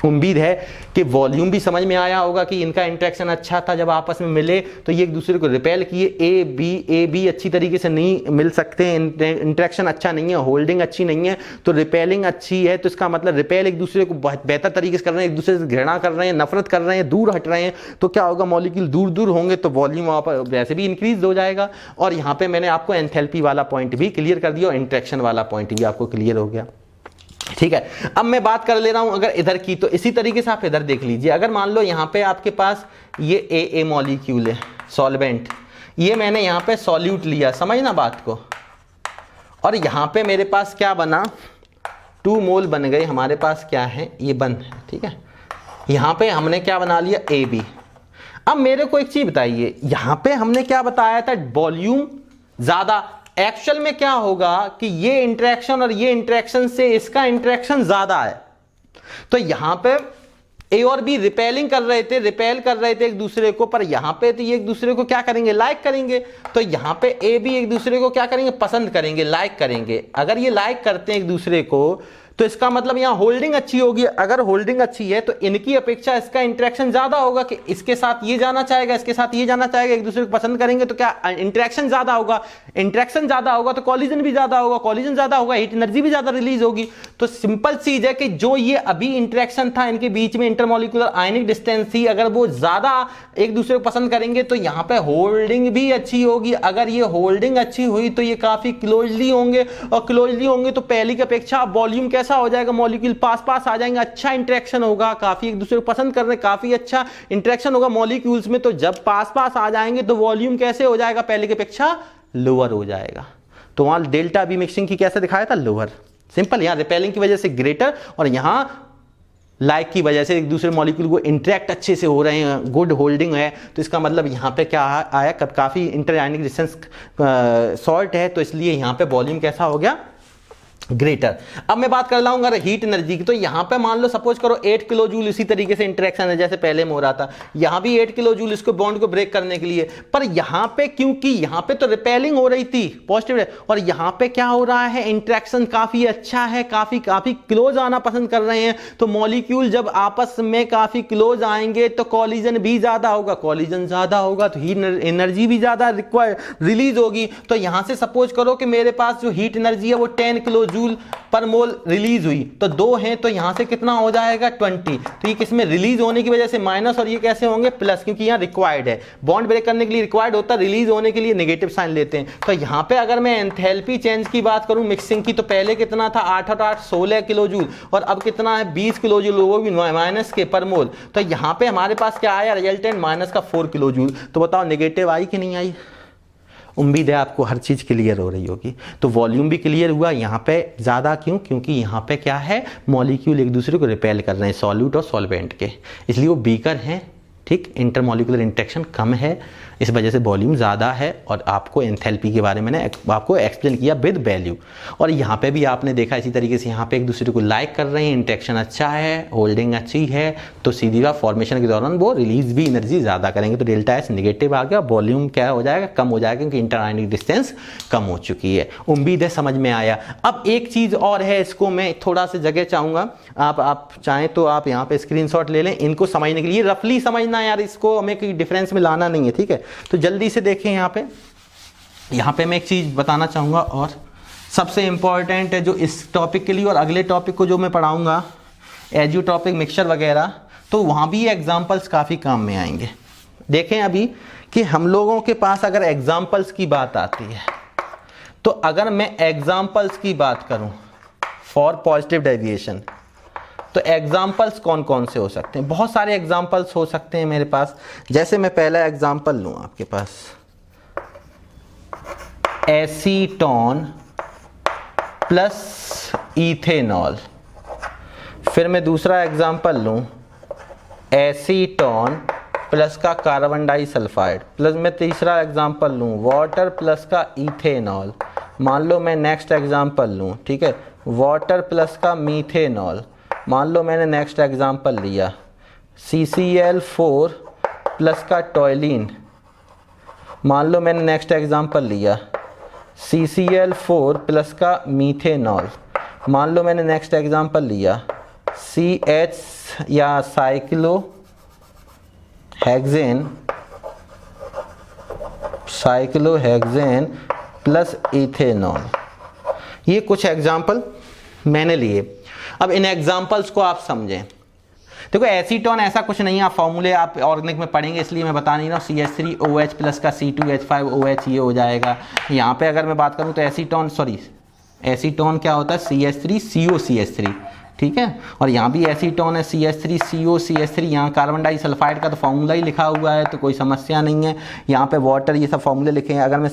उम्मीद है कि वॉल्यूम भी समझ में आया होगा कि इनका इंटरेक्शन अच्छा था, जब आपस में मिले तो ये एक दूसरे को रिपेल किए। ए बी अच्छी तरीके से नहीं मिल सकते, इंटरेक्शन अच्छा नहीं है, होल्डिंग अच्छी नहीं है, तो रिपेलिंग अच्छी है, तो इसका मतलब रिपेल एक दूसरे को बहुत बेहतर तरीके से कर रहे हैं, एक दूसरे से घृणा कर रहे हैं, नफरत कर रहे हैं, दूर हट रहे हैं, तो क्या होगा? मॉलिक्यूल दूर दूर होंगे तो वॉल्यूम वैसे भी इंक्रीज हो जाएगा। और यहाँ पे मैंने आपको एंथैल्पी वाला पॉइंट भी क्लियर कर दिया और इंटरेक्शन वाला पॉइंट भी आपको क्लियर हो गया। ठीक है, अब मैं बात कर ले रहा हूं अगर इधर की, तो इसी तरीके से आप इधर देख लीजिए। अगर मान लो यहां पे आपके पास ये ए मॉलिक्यूल है, सॉल्वेंट, ये मैंने यहां पे सॉल्यूट लिया, समझना बात को, और यहां पे मेरे पास क्या बना? 2 मोल बन गए हमारे पास, क्या है? ये बंद है। ठीक है, यहां पे हमने क्या बना लिया? A B. अब मेरे को एक चीज बताइए, यहां पे हमने क्या बताया था, वॉल्यूम ज्यादा, एक्चुअल में क्या होगा कि ये इंटरेक्शन और ये इंटरेक्शन से इसका इंटरेक्शन ज्यादा है। तो यहां पे ए और बी रिपेलिंग कर रहे थे, रिपेल कर रहे थे एक दूसरे को, पर यहां पे तो ये एक दूसरे को क्या करेंगे, लाइक करेंगे। तो यहां पे ए बी एक दूसरे को क्या करेंगे, पसंद करेंगे, लाइक करेंगे। अगर ये लाइक करते हैं एक दूसरे को तो इसका मतलब यहां होल्डिंग अच्छी होगी। अगर होल्डिंग अच्छी है तो इनकी अपेक्षा इसका इंटरेक्शन ज्यादा होगा, कि इसके साथ ये जाना चाहेगा, इसके साथ ये जाना चाहेगा, एक दूसरे को पसंद करेंगे तो क्या इंटरेक्शन ज्यादा होगा। इंटरेक्शन ज्यादा होगा तो कॉलिजन भी ज्यादा होगा, कॉलिजन ज्यादा होगा हीट एनर्जी भी ज्यादा रिलीज होगी। तो सिंपल चीज है कि जो ये अभी इंटरेक्शन था इनके बीच में, इंटरमोलिकुलर आयनिक डिस्टेंस थी, अगर वो ज्यादा एक दूसरे को पसंद करेंगे तो यहां पे होल्डिंग भी अच्छी होगी। अगर ये होल्डिंग अच्छी हुई तो ये काफी क्लोजली होंगे, और क्लोजली होंगे तो पहली की अपेक्षा वॉल्यूम कैसा हो जाएगा, मॉलिक्यूल पास पास आ जाएंगे, अच्छा इंटरेक्शन होगा, काफी एक दूसरे को पसंद कर रहे, काफी अच्छा इंटरेक्शन होगा मॉलिक्यूल्स में। तो जब पास पास आ जाएंगे तो वॉल्यूम कैसे हो जाएगा, पहले की अपेक्षा लोअर हो जाएगा। तो वहां डेल्टा बी मिक्सिंग की कैसे दिखाया था, लोअर। सिंपल, यहां रिपेलिंग की वजह से ग्रेटर, और यहां लाइक की वजह से एक दूसरे मॉलिक्यूल को इंटरेक्ट अच्छे से हो रहे हैं, गुड होल्डिंग है। तो इसका मतलब यहाँ पे क्या आया, काफी इंटर आयनिक डिस्टेंस शॉर्ट है, तो इसलिए यहाँ पे वॉल्यूम कैसा हो गया, ग्रेटर। अब मैं बात कर रहा हूं अगर हीट एनर्जी की, तो यहां पे मान लो सपोज करो 8 किलो जूल इसी तरीके से इंटरेक्शन है जैसे पहले में हो रहा था, यहां भी 8 किलो जूल इसको बॉन्ड को ब्रेक करने के लिए। पर यहां पे क्योंकि यहां पे तो रिपेलिंग हो रही थी पॉजिटिव, और यहां पे क्या हो रहा है, इंटरेक्शन काफी अच्छा है, काफी क्लोज आना पसंद कर रहे हैं। तो मॉलिक्यूल जब आपस में काफी क्लोज आएंगे तो कॉलिजन भी ज्यादा होगा, कॉलिजन ज्यादा होगा तो हीट एनर्जी भी ज्यादा रिलीज होगी। तो यहां से सपोज करो कि मेरे पास जो हीट एनर्जी है वो 10 किलो जूल पर मोल रिलीज हुई, तो 2 हैं तो यहां से कितना हो जाएगा, 20। तो ये किसमें रिलीज होने की वजह से माइनस, और ये कैसे होंगे, प्लस, क्योंकि यहां रिक्वायर्ड है, बॉन्ड ब्रेक करने के लिए रिक्वायर्ड होता है, रिलीज होने के लिए नेगेटिव साइन लेते हैं। तो यहां पे अगर मैं एंथैल्पी चेंज की बात करूं मिक्सिंग की, तो पहले कितना था, 8 और 8 16 किलो जूल, और अब कितना है, 20 किलो जूल, वो भी माइनस के पर मोल। तो यहां पे हमारे पास क्या आया, रिजल्टेंट माइनस का 4 किलो जूल। तो बताओ नेगेटिव आई कि नहीं आई। उम्मीद है आपको हर चीज़ क्लियर हो रही होगी। तो वॉल्यूम भी क्लियर हुआ, यहाँ पे ज़्यादा क्यों, क्योंकि यहाँ पे क्या है, मॉलिक्यूल एक दूसरे को रिपेल कर रहे हैं, सॉल्यूट और सॉल्वेंट के, इसलिए वो बीकर हैं, ठीक, इंटरमॉलिक्यूलर इंटरेक्शन कम है, इस वजह से वॉल्यूम ज़्यादा है। और आपको एंथैल्पी के बारे में मैंने आपको एक्सप्लेन किया विद वैल्यू। और यहाँ पे भी आपने देखा इसी तरीके से, यहाँ पे एक दूसरे को लाइक कर रहे हैं, इंटरेक्शन अच्छा है, होल्डिंग अच्छी है, तो सीधी बात फॉर्मेशन के दौरान वो रिलीज भी एनर्जी ज़्यादा करेंगे। तो डेल्टा एस नेगेटिव आ गया, वॉल्यूम क्या हो जाएगा, कम हो जाएगा, क्योंकि इंटर आयनिक डिस्टेंस कम हो चुकी है। उम्मीद है समझ में आया। अब एक चीज़ और है, इसको मैं थोड़ा सा जगह चाहूँगा, आप चाहें तो आप यहाँ पे स्क्रीनशॉट ले लें, इनको समझने के लिए रफली समझना यार, इसको हमें कोई डिफरेंस में लाना नहीं है, ठीक है। तो जल्दी से देखें, यहाँ पे मैं एक चीज बताना चाहूंगा, और सबसे इंपॉर्टेंट है जो इस टॉपिक के लिए और अगले टॉपिक को जो मैं पढ़ाऊंगा, एजू टॉपिक मिक्सचर वगैरह, तो वहां भी एग्जांपल्स काफी काम में आएंगे। देखें अभी कि हम लोगों के पास अगर एग्जांपल्स की बात आती है, तो अगर मैं एग्जांपल्स की बात करूं फॉर पॉजिटिव डेविएशन, तो एग्जाम्पल्स कौन कौन से हो सकते हैं, बहुत सारे एग्जाम्पल्स हो सकते हैं मेरे पास। जैसे मैं पहला एग्जाम्पल लूं आपके पास, एसीटोन प्लस इथेनॉल। फिर मैं दूसरा एग्जाम्पल लूं, एसीटोन प्लस का कार्बन डाइसल्फाइड, प्लस मैं तीसरा एग्जाम्पल लूं, वाटर प्लस का इथेनॉल। मान लो मैं नेक्स्ट एग्जाम्पल लूं, ठीक है, वाटर प्लस का मीथेनॉल। मान लो मैंने नेक्स्ट एग्जाम्पल लिया, CCl4 प्लस का टॉयलिन। मान लो मैंने नेक्स्ट एग्जाम्पल लिया, CCl4 प्लस का मीथेनॉल। मान लो मैंने नेक्स्ट एग्जाम्पल लिया, CH या साइक्लोहेक्सेन प्लस इथेनॉल। ये कुछ एग्जाम्पल मैंने लिए। अब इन एग्जाम्पल्स को आप समझें। देखो एसीटोन ऐसा कुछ नहीं है, आप फॉर्मूले आप ऑर्गेनिक में पढ़ेंगे इसलिए मैं बता नहीं रहा हूँ। CH3OH प्लस का C2H5OH ये हो जाएगा। यहाँ पे अगर मैं बात करूँ तो एसीटोन क्या होता है, CH3COCH3, ठीक है। और यहाँ भी एसीटोन है, CH3COCH3। यहाँ कार्बन डाइसल्फाइड का तो फॉर्मूला ही लिखा हुआ है, तो कोई समस्या नहीं है। यहाँ पे वाटर, ये सब फॉर्मूले लिखे हैं। अगर मैं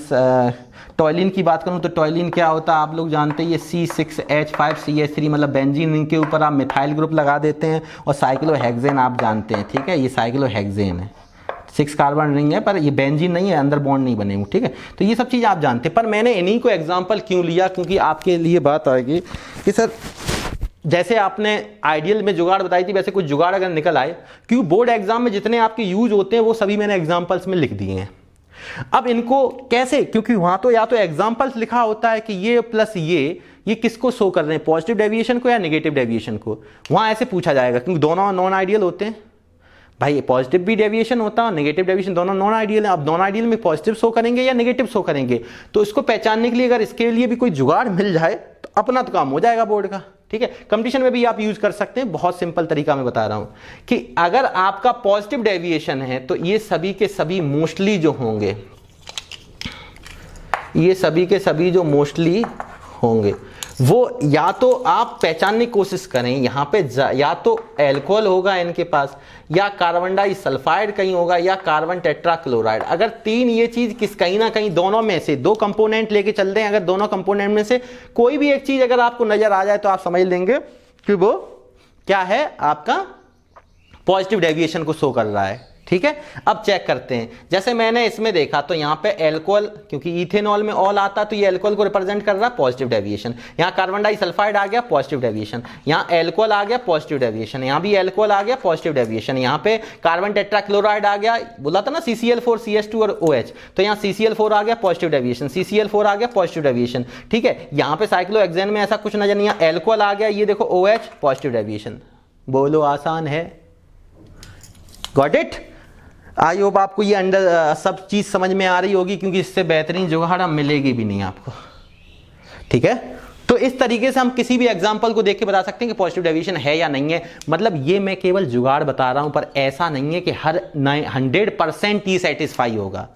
टॉयलिन की बात करूँ तो टॉयलिन क्या होता है आप लोग जानते हैं, ये C6H5CH3, मतलब बेंजीन के ऊपर आप मिथाइल ग्रुप लगा देते हैं। और साइक्लोहेक्सेन आप जानते हैं, ठीक है, ये साइक्लोहेक्सेन है, 6 कार्बन रिंग है, पर ये बेंजीन नहीं है, अंदर बॉन्ड नहीं बने हुए, ठीक है। तो ये सब चीज़ आप जानते हैं, पर मैंने इन्हीं को एग्जाम्पल क्यों लिया, क्योंकि आपके लिए बात आएगी कि सर जैसे आपने आइडियल में जुगाड़ बताई थी, वैसे कुछ जुगाड़ अगर निकल आए, क्योंकि बोर्ड एग्जाम में जितने आपके यूज होते हैं वो सभी मैंने एग्जाम्पल्स में लिख दिए हैं। अब इनको कैसे, क्योंकि वहां तो या तो एग्जाम्पल्स लिखा होता है कि ये प्लस ये किसको शो कर रहे हैं, पॉजिटिव डेविएशन को या नेगेटिव डेविएशन को, वहां ऐसे पूछा जाएगा, क्योंकि दोनों नॉन आइडियल होते हैं भाई, पॉजिटिव भी डेविएशन होता है और नेगेटिव डेविएशन, दोनों नॉन आइडियल है। अब नॉन आइडियल में पॉजिटिव शो करेंगे या नेगेटिव शो करेंगे, तो इसको पहचानने के लिए अगर इसके लिए भी कोई जुगाड़ मिल जाए तो अपना तो काम हो जाएगा बोर्ड का, ठीक है। कंपटीशन में भी आप यूज कर सकते हैं, बहुत सिंपल तरीका मैं बता रहा हूं कि अगर आपका पॉजिटिव डेविएशन है तो ये सभी के सभी मोस्टली जो होंगे, ये सभी के सभी जो मोस्टली होंगे वो या तो आप पहचानने की कोशिश करें, यहां पे या तो एल्कोहल होगा इनके पास, या कार्बन डाइसल्फाइड कहीं होगा, या कार्बन टेट्राक्लोराइड। अगर तीन ये चीज कहीं ना कहीं दोनों में से दो कंपोनेंट लेके चल रहे हैं, अगर दोनों कंपोनेंट में से कोई भी एक चीज अगर आपको नजर आ जाए तो आप समझ लेंगे कि वो क्या है, आपका पॉजिटिव डेविएशन को शो कर रहा है, ठीक है। अब चेक करते हैं, जैसे मैंने इसमें देखा तो यहाँ पे एल्कोहल, क्योंकि इथेनॉल में ऑल आता तो ये एल्कोहल को रिप्रेजेंट कर रहा है, पॉजिटिव डेविएशन। यहाँ कार्बन डाइसल्फाइड आ गया, पॉजिटिव डेविएशन। यहाँ एल्कोहल आ गया, पॉजिटिव डेविएशन। यहाँ भी एल्कोहल आ गया, पॉजिटिव डेविएशन। यहाँ पे कार्बन टेट्राक्लोराइड आ गया, बोला था ना CCl4 CH2 और OH, तो यहाँ CCl4 आ गया, पॉजिटिव डेविएशन। CCl4 आ गया, पॉजिटिव डेविएशन, ठीक है। यहाँ पे साइक्लोहेक्सेन में ऐसा कुछ नजर नहीं आया, एल्कोहल आ गया, ये देखो OH, पॉजिटिव डेविएशन। बोलो आसान है, गॉट इट। आई होप आपको ये अंडर सब चीज समझ में आ रही होगी, क्योंकि इससे बेहतरीन जुगाड़ मिलेगी भी नहीं आपको, ठीक है। तो इस तरीके से हम किसी भी एग्जांपल को देख के बता सकते हैं कि पॉजिटिव डेविएशन है या नहीं है। मतलब ये मैं केवल जुगाड़ बता रहा हूं, पर ऐसा नहीं है कि हर 100% ही सेटिस्फाई होगा।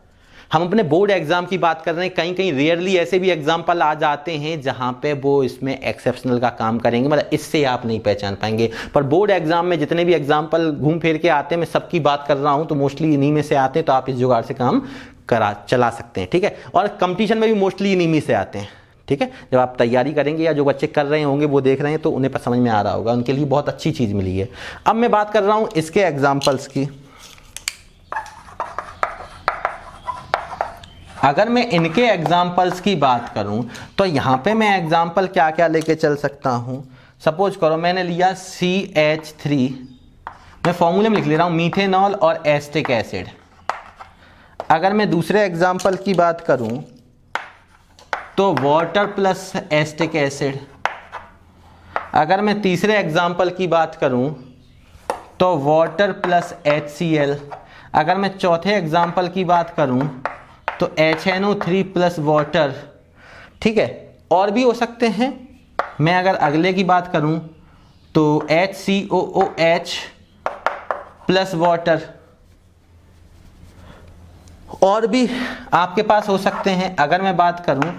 हम अपने बोर्ड एग्जाम की बात कर रहे हैं, कहीं कहीं रेयरली ऐसे भी एग्जाम्पल आ जाते हैं जहां पे वो इसमें एक्सेप्शनल का काम करेंगे, मतलब इससे आप नहीं पहचान पाएंगे। पर बोर्ड एग्जाम में जितने भी एग्जाम्पल घूम फिर के आते हैं, मैं सबकी बात कर रहा हूं, तो मोस्टली इन्हीं में से आते हैं, तो आप इस जुगाड़ से काम चला सकते हैं, ठीक है। और कंपटीशन में भी मोस्टली इन्हीं में से आते हैं, ठीक है। जब आप तैयारी करेंगे या जो बच्चे कर रहे होंगे वो देख रहे हैं, तो उन्हें पर समझ में आ रहा होगा, उनके लिए बहुत अच्छी चीज मिली है। अब मैं बात कर रहा हूं इसके एग्जाम्पल्स की। अगर मैं इनके एग्जाम्पल्स की बात करूं तो यहां पे मैं एग्जाम्पल क्या क्या लेके चल सकता हूं। सपोज करो मैंने लिया CH3, मैं फॉर्मूले में लिख ले रहा हूं, मीथेनॉल और एस्टिक एसिड। अगर मैं दूसरे एग्जाम्पल की बात करूं तो वाटर प्लस एस्टिक एसिड। अगर मैं तीसरे एग्जाम्पल की बात करूं तो वाटर प्लस HCl। अगर मैं चौथे एग्जाम्पल की बात करूं तो HNO3 प्लस वाटर, ठीक है। और भी हो सकते हैं। मैं अगर अगले की बात करूं तो HCOOH प्लस वाटर। और भी आपके पास हो सकते हैं। अगर मैं बात करूं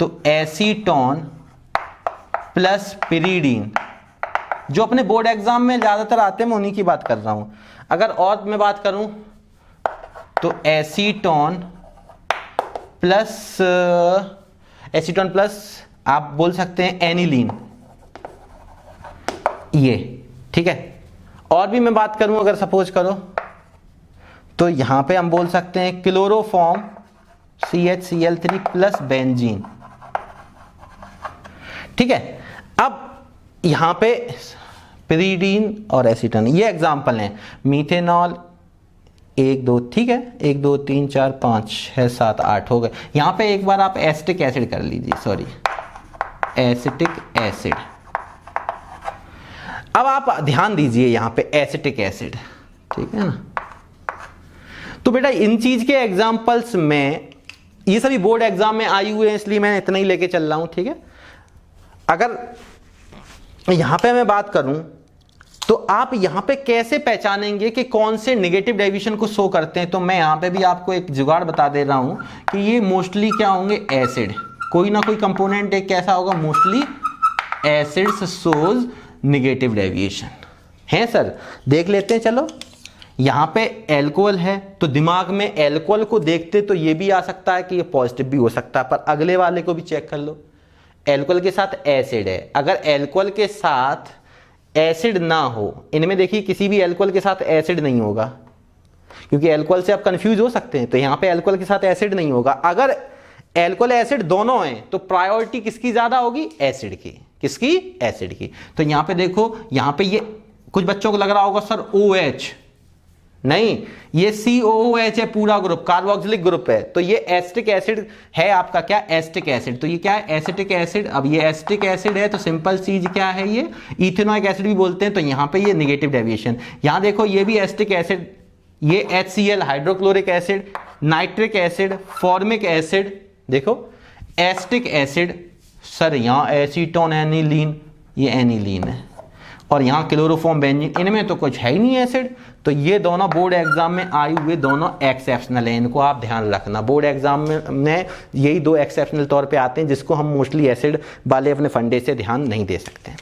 तो एसीटोन प्लस पिरीडीन। जो अपने बोर्ड एग्जाम में ज्यादातर आते हैं, मैं उन्हीं की बात कर रहा हूं। अगर और मैं बात करूं तो एसीटोन प्लस आप बोल सकते हैं एनिलीन, ये, ठीक है। और भी मैं बात करूं अगर सपोज करो तो यहां पे हम बोल सकते हैं क्लोरोफॉर्म CHCl3 प्लस बेंजीन, ठीक है। अब यहां पे पिरीडीन और एसीटोन, ये एग्जाम्पल हैं। मीथेनॉल 1 2, ठीक है, 1 2 3 4 5 6 7 8 हो गए। यहां पे एक बार आप एसिटिक एसिड कर लीजिए, सॉरी, एसिटिक एसिड। अब आप ध्यान दीजिए यहां पे एसिटिक एसिड, ठीक है ना। तो बेटा इन चीज के एग्जाम्पल्स में, ये सभी बोर्ड एग्जाम में आई हुए हैं, इसलिए मैं इतना ही लेके चल रहा हूं, ठीक है। अगर यहां पे मैं बात करूं तो आप यहां पे कैसे पहचानेंगे कि कौन से नेगेटिव डेविएशन को शो करते हैं, तो मैं यहां पे भी आपको एक जुगाड़ बता दे रहा हूं कि ये मोस्टली क्या होंगे, एसिड। कोई ना कोई कंपोनेंट एक कैसा होगा, mostly acids shows negative deviation है। सर देख लेते हैं, चलो। यहां पे एल्कोहल है तो दिमाग में एल्कोहल को देखते तो ये भी आ सकता है कि ये पॉजिटिव भी हो सकता है, पर अगले वाले को भी चेक कर लो। एल्कोहल के साथ एसिड है, अगर एल्कोहल के साथ एसिड ना हो, इनमें देखिए किसी भी एल्कोहल के साथ एसिड नहीं होगा, क्योंकि एल्कोहल से आप कंफ्यूज हो सकते हैं, तो यहां पे एल्कोहल के साथ एसिड नहीं होगा। अगर एल्कोहल एसिड दोनों हैं तो प्रायोरिटी किसकी ज्यादा होगी? एसिड की। किसकी? एसिड की। तो यहां पे देखो, यहां पे ये कुछ बच्चों को लग रहा होगा सर OH, नहीं, ये COOH है, पूरा ग्रुप कार्बोक्सिलिक ग्रुप है, तो ये एसिटिक एसिड है आपका। क्या? Acetic acid. तो ये क्या है? Acetic acid. अब ये एसिटिक एसिड है तो सिंपल चीज क्या है? ये इथेनॉइक एसिड भी बोलते हैं। तो यहां पे ये नेगेटिव डेविएशन। यहां देखो ये भी एसिटिक एसिड, ये HCl hydrochloric acid, nitric acid, formic acid, देखो एसिटिक एसिड। सर यहां एसीटोन एनिलीन, ये एनिलीन है, और यहाँ क्लोरोफॉर्म बेंजीन, इनमें तो कुछ है ही नहीं एसिड। तो ये दोनों बोर्ड एग्जाम में आए हुए दोनों एक्सेप्शनल है, इनको आप ध्यान रखना। बोर्ड एग्जाम में यही दो एक्सेप्शनल तौर पे आते हैं जिसको हम मोस्टली एसिड वाले अपने फंडे से ध्यान नहीं दे सकते।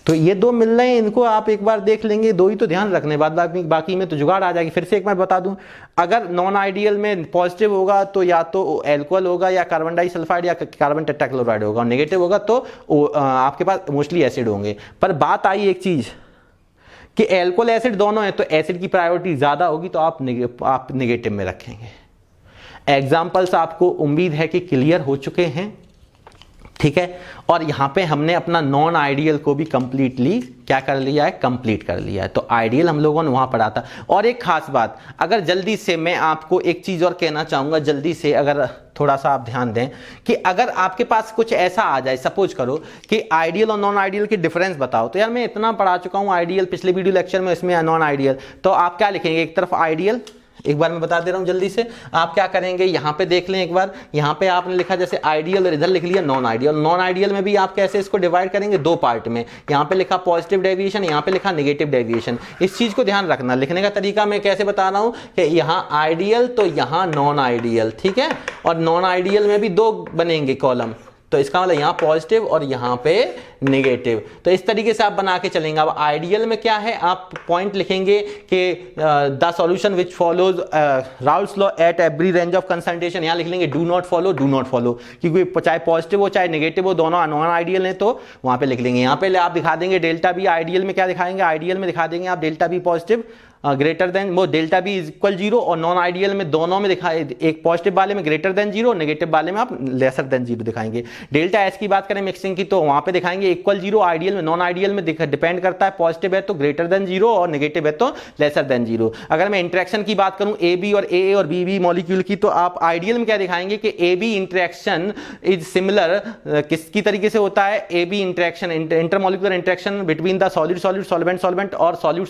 तो ये दो मिल रहे हैं, इनको आप एक बार देख लेंगे, दो ही तो ध्यान रखने, बाद बाकी में तो जुगाड़ आ जाएगी। फिर से एक बार बता दूं, अगर नॉन आइडियल में पॉजिटिव होगा तो या तो एल्कोहल होगा या कार्बन डाइसल्फाइड या कार्बन टेट्राक्लोराइड होगा, और नेगेटिव होगा तो आपके पास मोस्टली एसिड होंगे। पर बात आई एक चीज कि एल्कोहल एसिड दोनों है तो एसिड की प्रायोरिटी ज्यादा होगी, तो आप नेगेटिव में रखेंगे। एग्जाम्पल्स आपको उम्मीद है कि क्लियर हो चुके हैं, ठीक है। और यहां पे हमने अपना नॉन आइडियल को भी कंप्लीटली क्या कर लिया है? कंप्लीट कर लिया है। तो आइडियल हम लोगों ने वहां पढ़ा था। और एक खास बात, अगर जल्दी से मैं आपको एक चीज और कहना चाहूंगा, जल्दी से अगर थोड़ा सा आप ध्यान दें कि अगर आपके पास कुछ ऐसा आ जाए, सपोज करो कि आइडियल और नॉन आइडियल की डिफरेंस बताओ, तो यार मैं इतना पढ़ा चुका हूं आइडियल पिछले वीडियो लेक्चर में, इसमें नॉन आइडियल, तो आप क्या लिखेंगे? एक तरफ आइडियल, एक बार मैं बता दे रहा हूं जल्दी से, आप क्या करेंगे? यहां पे देख लें एक बार, यहां पे आपने लिखा जैसे आइडियल और इधर लिख लिया नॉन आइडियल। नॉन आइडियल में भी आप कैसे इसको डिवाइड करेंगे? दो पार्ट में, यहां पे लिखा पॉजिटिव डेविएशन, यहां पे लिखा नेगेटिव डेविएशन। इस चीज को ध्यान रखना। लिखने का तरीका मैं कैसे बता रहा हूं कि यहां आइडियल तो यहां नॉन आइडियल, ठीक है। और नॉन आइडियल में भी दो बनेंगे कॉलम, तो इसका मतलब यहां पॉजिटिव और यहां पे नेगेटिव। तो इस तरीके से आप बना के चलेंगे। अब आइडियल में क्या है? आप पॉइंट लिखेंगे कि the solution which follows Raoult's law at every range of concentration, यहां लिख लेंगे डू नॉट फॉलो, क्योंकि चाहे पॉजिटिव हो चाहे नेगेटिव हो, दोनों नॉन आइडियल है, तो वहां पे लिख लेंगे। यहां पे आप दिखा देंगे डेल्टा बी, आइडियल में क्या दिखाएंगे? आइडियल में दिखा देंगे आप delta B positive greater than, वो डेल्टा बी इज इक्वल 0, और नॉन आइडियल में दोनों में दिखाए, एक पॉजिटिव वाले में ग्रेटर देन 0, नेगेटिव वाले में आप लेसर देन 0 दिखाएंगे। डेल्टा एस की बात करें मिक्सिंग की, तो वहां पे दिखाएंगे इक्वल 0 आइडियल में, नॉन आइडियल में डिपेंड करता है, पॉजिटिव है तो ग्रेटर देन 0 और नेगेटिव है तो लेसर देन 0। अगर मैं इंटरेक्शन की बात करूं ए बी और ए और बी मॉलिक्यूल की, तो आप आइडियल में क्या दिखाएंगे कि ए बी इंटरेक्शन इज सिमिलर, किसकी तरीके से होता है? ए B interaction, intermolecular interaction between the solid solvent और सॉल्यूट।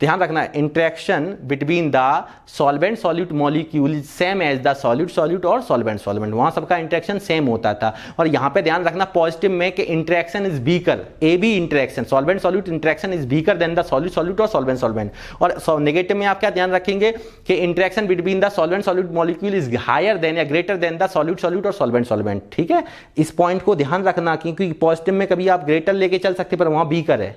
ध्यान रखना, interaction between the solvent solute molecule is same as the solute और solvent वहां सबका इंटरेक्शन सेम होता था। और यहां पे ध्यान रखना पॉजिटिव में कि interaction is weaker, A B interaction solvent solute interaction is weaker than the solute और सॉल्वेंट। और नेगेटिव में आप क्या ध्यान रखेंगे कि interaction between the solvent solute molecule is higher than या ग्रेटर देन द सॉल्यूट और सॉल्वेंट। ठीक है, इस पॉइंट को ध्यान रखना, क्योंकि पॉजिटिव में कभी आप ग्रेटर लेके चल सकते पर वहां वीकर है।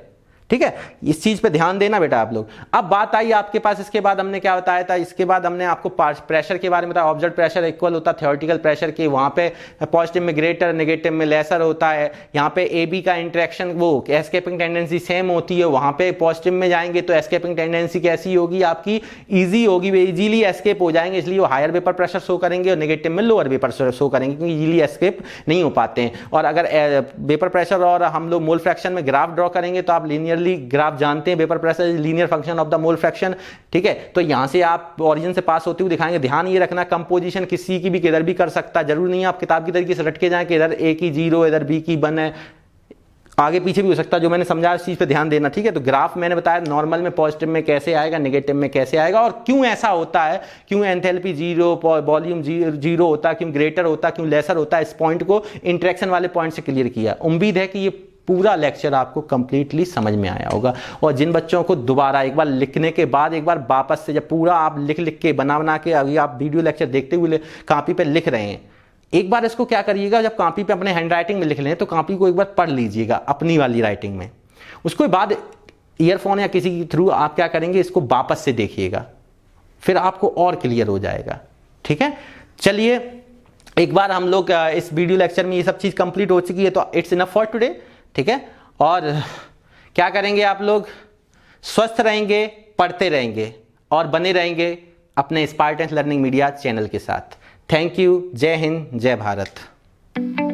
ठीक है, इस चीज पे ध्यान देना बेटा आप लोग। अब बात आई आपके पास, इसके बाद हमने क्या बताया था? इसके बाद हमने आपको प्रेशर के बारे में बताया। ऑब्जर्व प्रेशर इक्वल होता है थ्योरेटिकल प्रेशर के, वहां पे पॉजिटिव में ग्रेटर, नेगेटिव में लेसर होता है। यहाँ पे ए बी का इंटरेक्शन, वो एस्केपिंग टेंडेंसी सेम होती है, वहां पे पॉजिटिव में जाएंगे तो एस्केपिंग टेंडेंसी कैसी होगी आपकी? ईजी होगी, वे इजीली एस्केप हो जाएंगे, इसलिए वो हायर वेपर प्रेशर शो करेंगे, और नेगेटिव में लोअर वेपर शो करेंगे, क्योंकि इजीली एस्केप नहीं हो पाते हैं। और अगर वेपर प्रेशर और हम लोग मोल फ्रैक्शन में ग्राफ ड्रॉ करेंगे तो आप लीनियरली ग्राफ जानते हैं, vapour pressure is linear function of the mole fraction. ठीक है, तो यहां से आप ओरिजिन से पास होते हुए दिखाएंगे। ध्यान ये रखना, कंपोजिशन किसी की भी किधर भी कर सकता है, जरूर नहीं है आप किताब की तरीके से रट के जाएं कि इधर ए की 0 इधर बी की 1 है, आगे पीछे भी हो सकता है। जो मैंने समझा इस चीज पे ध्यान देना। ठीक है, तो ग्राफ मैंने बताया नॉर्मल में पॉजिटिव में कैसे आएगा, नेगेटिव में कैसे आएगा, और क्यों ऐसा होता है, क्यों एंथैल्पी 0, वॉल्यूम 0 होता है, क्यों ग्रेटर होता है, क्यों लेसर होता है। इस पॉइंट को इंटरेक्शन वाले पॉइंट से क्लियर किया। उम्मीद है कि ये पूरा लेक्चर आपको कंप्लीटली समझ में आया होगा। और जिन बच्चों को दोबारा एक बार लिखने के बाद एक बार वापस से, जब पूरा आप लिख के बना के, अभी आप वीडियो लेक्चर देखते हुए कॉपी पे लिख रहे हैं, एक बार इसको क्या करिएगा, जब कॉपी पे अपने हैंड राइटिंग में लिख लें तो कॉपी को एक बार पढ़ लीजिएगा अपनी वाली राइटिंग में। उसके बाद ईयरफोन या किसी के थ्रू आप क्या करेंगे, इसको वापस से देखिएगा, फिर आपको और क्लियर हो जाएगा। ठीक है, चलिए एक बार हम लोग इस वीडियो लेक्चर में ये सब चीज कंप्लीट हो चुकी है, तो इट्स इनफ फॉर टुडे। ठीक है, और क्या करेंगे आप लोग? स्वस्थ रहेंगे, पढ़ते रहेंगे, और बने रहेंगे अपने स्पार्टन्स लर्निंग मीडिया चैनल के साथ। Thank you. जय हिंद, जय भारत।